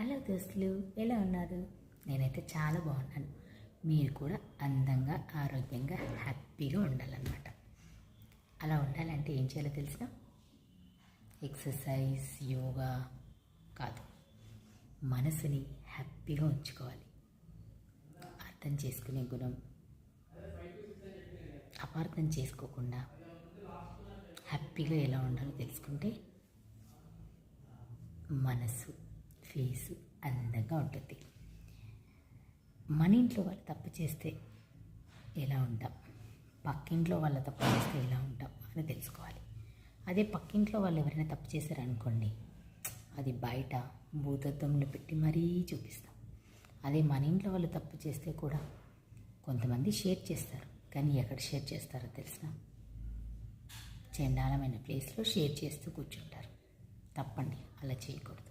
Hello దోస్తులు, ఎలా ఉన్నారు? నేనైతే చాలా బాగున్నాను. మీరు కూడా అందంగా, ఆరోగ్యంగా, హ్యాపీగా ఉండాలన్నమాట. అలా ఉండాలంటే ఏం చేయాలో తెలిసిన? ఎక్సర్సైజ్, యోగా కాదు, మనసుని హ్యాపీగా ఉంచుకోవాలి. అర్థం చేసుకునే గుణం, అపార్థం చేసుకోకుండా హ్యాపీగా ఎలా ఉండాలో తెలుసుకుంటే మనసు, ఫేసు అందంగా ఉంటుంది. మన ఇంట్లో వాళ్ళు తప్పు చేస్తే ఎలా ఉంటాం, పక్కింట్లో వాళ్ళ తప్పు చేస్తే ఎలా ఉంటాం అని తెలుసుకోవాలి. అదే పక్కింట్లో వాళ్ళు ఎవరైనా తప్పు చేశారనుకోండి, అది బయట భూతత్వంలో పెట్టి మరీ చూపిస్తాం. అదే మన ఇంట్లో వాళ్ళు తప్పు చేస్తే కూడా కొంతమంది షేర్ చేస్తారు, కానీ ఎక్కడ షేర్ చేస్తారో తెలిసిన? చండాలమైన ప్లేస్లో షేర్ చేస్తూ కూర్చుంటారు. తప్పండి, అలా చేయకూడదు.